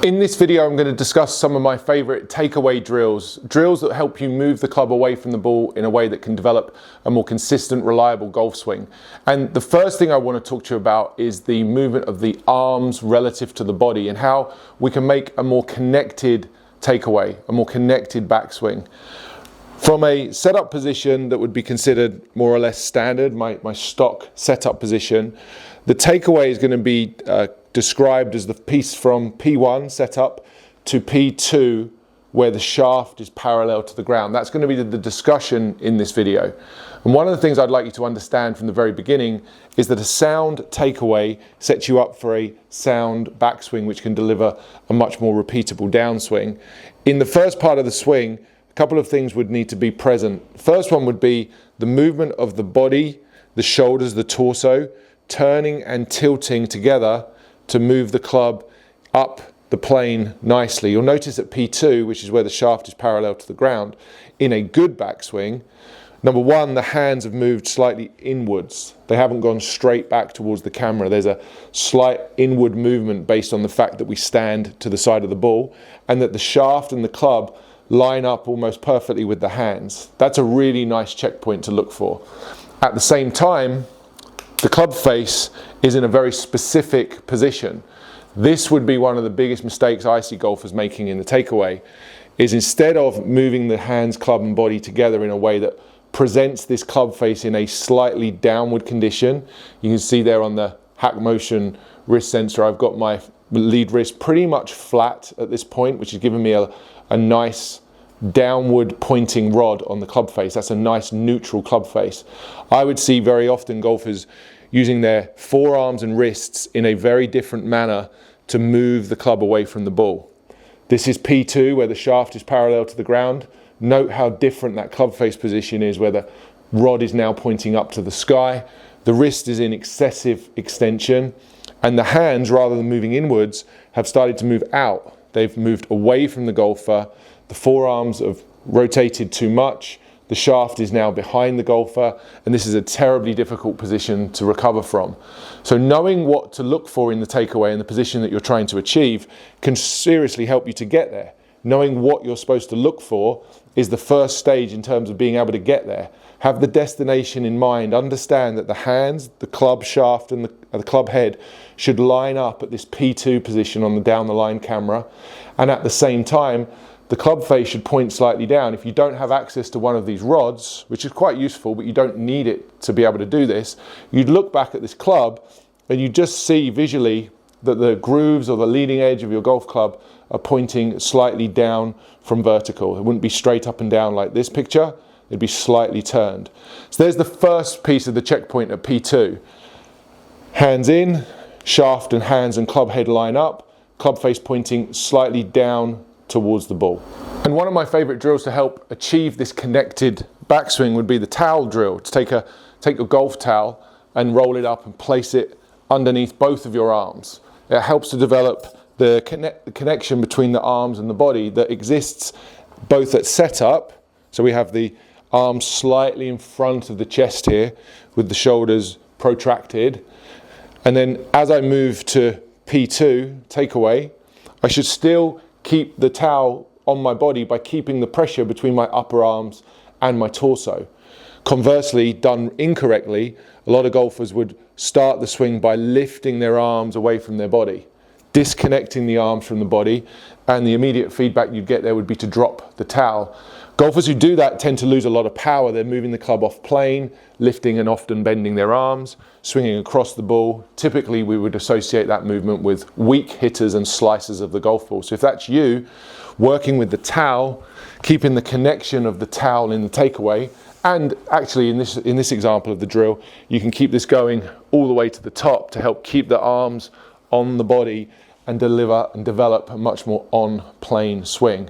In this video, I'm going to discuss some of my favorite takeaway drills that help you move the club away from the ball in a way that can develop a more consistent, reliable golf swing. And the first thing I want to talk to you about is the movement of the arms relative to the body and how we can make a more connected takeaway, a more connected backswing. From a setup position that would be considered more or less standard, my stock setup position, the takeaway is going to be described as the piece from P1 setup to P2 where the shaft is parallel to the ground. That's going to be the discussion in this video. And one of the things I'd like you to understand from the very beginning is that a sound takeaway sets you up for a sound backswing which can deliver a much more repeatable downswing. In the first part of the swing, a couple of things would need to be present. First one would be the movement of the body, the shoulders, the torso, turning and tilting together to move the club up the plane nicely. You'll notice at P2, which is where the shaft is parallel to the ground, in a good backswing, number one, the hands have moved slightly inwards. They haven't gone straight back towards the camera. There's a slight inward movement based on the fact that we stand to the side of the ball and that the shaft and the club line up almost perfectly with the hands. That's a really nice checkpoint to look for. At the same time, the club face is in a very specific position. This would be one of the biggest mistakes I see golfers making in the takeaway, is instead of moving the hands, club and body together in a way that presents this club face in a slightly downward condition. You can see there on the HackMotion wrist sensor, I've got my lead wrist pretty much flat at this point, which is giving me a nice downward pointing rod on the club face. That's a nice neutral club face. I would see very often golfers using their forearms and wrists in a very different manner to move the club away from the ball. This is P2 where the shaft is parallel to the ground. Note how different that club face position is where the rod is now pointing up to the sky. The wrist is in excessive extension and the hands, rather than moving inwards, have started to move out. They've moved away from the golfer. The forearms have rotated too much. The shaft is now behind the golfer, and this is a terribly difficult position to recover from. So knowing what to look for in the takeaway and the position that you're trying to achieve can seriously help you to get there. Knowing what you're supposed to look for is the first stage in terms of being able to get there. Have the destination in mind. Understand that the hands, the club shaft and the club head should line up at this P2 position on the down the line camera, and at the same time the club face should point slightly down. If you don't have access to one of these rods, which is quite useful, but you don't need it to be able to do this, you'd look back at this club and you just see visually that the grooves or the leading edge of your golf club are pointing slightly down from vertical. It wouldn't be straight up and down like this picture, it'd be slightly turned. So there's the first piece of the checkpoint at P2. Hands in, shaft and hands and club head line up, club face pointing slightly down towards the ball. And one of my favorite drills to help achieve this connected backswing would be the towel drill. To take your golf towel and roll it up and place it underneath both of your arms. It helps to develop the connection between the arms and the body that exists both at setup. So we have the arms slightly in front of the chest here with the shoulders protracted. And then as I move to P2, takeaway, I should still keep the towel on my body by keeping the pressure between my upper arms and my torso. Conversely, done incorrectly, a lot of golfers would start the swing by lifting their arms away from their body, disconnecting the arms from the body, and the immediate feedback you'd get there would be to drop the towel. Golfers who do that tend to lose a lot of power. They're moving the club off plane, lifting and often bending their arms, swinging across the ball. Typically, we would associate that movement with weak hitters and slicers of the golf ball. So if that's you, working with the towel, keeping the connection of the towel in the takeaway, and actually in this example of the drill, you can keep this going all the way to the top to help keep the arms on the body and deliver and develop a much more on-plane swing.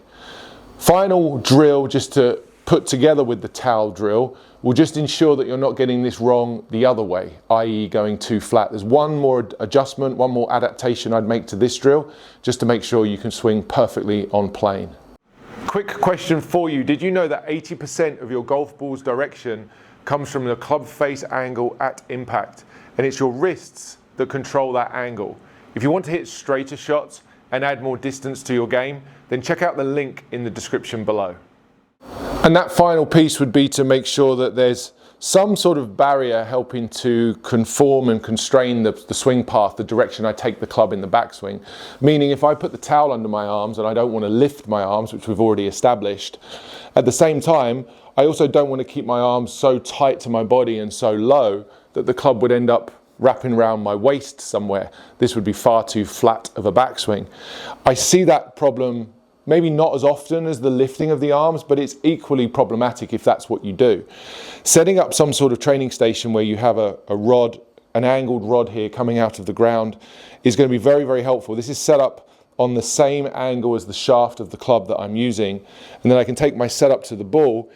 Final drill just to put together with the towel drill will just ensure that you're not getting this wrong the other way, i.e. going too flat. There's one more adjustment, one more adaptation I'd make to this drill just to make sure you can swing perfectly on plane. Quick question for you. Did you know that 80% of your golf ball's direction comes from the club face angle at impact? And it's your wrists that control that angle. If you want to hit straighter shots and add more distance to your game, then check out the link in the description below. And that final piece would be to make sure that there's some sort of barrier helping to conform and constrain the swing path, the direction I take the club in the backswing. Meaning if I put the towel under my arms and I don't want to lift my arms, which we've already established, at the same time, I also don't want to keep my arms so tight to my body and so low that the club would end up wrapping around my waist somewhere. This would be far too flat of a backswing. I see that problem maybe not as often as the lifting of the arms, but it's equally problematic if that's what you do. Setting up some sort of training station where you have a rod, an angled rod here coming out of the ground, is going to be very, very helpful. This is set up on the same angle as the shaft of the club that I'm using, and then I can take my setup to the ball,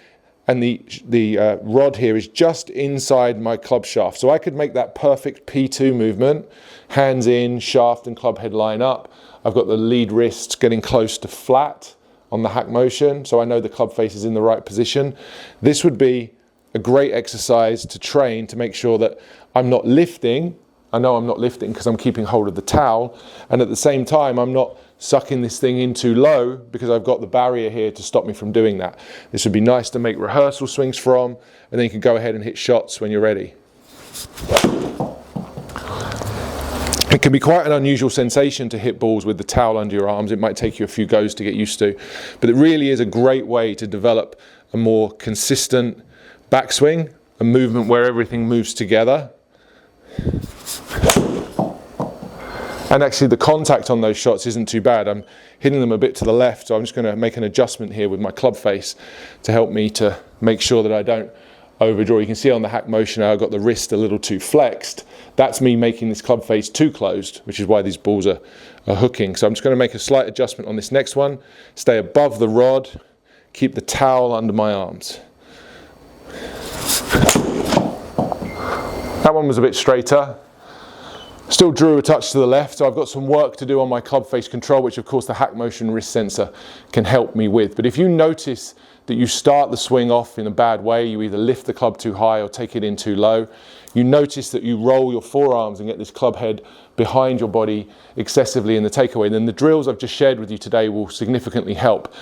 and the rod here is just inside my club shaft. So I could make that perfect P2 movement, hands in, shaft and club head line up. I've got the lead wrists getting close to flat on the HackMotion, so I know the club face is in the right position. This would be a great exercise to train to make sure that I'm not lifting. I know I'm not lifting because I'm keeping hold of the towel, and at the same time I'm not sucking this thing in too low because I've got the barrier here to stop me from doing that. This would be nice to make rehearsal swings from, and then you can go ahead and hit shots when you're ready. It can be quite an unusual sensation to hit balls with the towel under your arms. It might take you a few goes to get used to, but it really is a great way to develop a more consistent backswing, a movement where everything moves together. And actually the contact on those shots isn't too bad. I'm hitting them a bit to the left, so I'm just going to make an adjustment here with my club face to help me to make sure that I don't overdraw. You can see on the HackMotion I've got the wrist a little too flexed. That's me making this club face too closed, which is why these balls are hooking. So I'm just going to make a slight adjustment on this next one. Stay above the rod, keep the towel under my arms. That one was a bit straighter. Still drew a touch to the left, so I've got some work to do on my club face control, which of course the HackMotion wrist sensor can help me with. But if you notice that you start the swing off in a bad way, you either lift the club too high or take it in too low, you notice that you roll your forearms and get this club head behind your body excessively in the takeaway, then the drills I've just shared with you today will significantly help.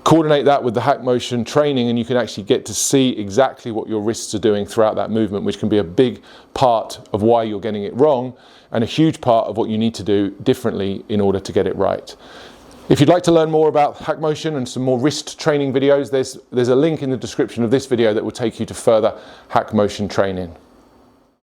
Coordinate that with the HackMotion training and you can actually get to see exactly what your wrists are doing throughout that movement, which can be a big part of why you're getting it wrong and a huge part of what you need to do differently in order to get it right. If you'd like to learn more about HackMotion and some more wrist training videos, there's a link in the description of this video that will take you to further HackMotion training.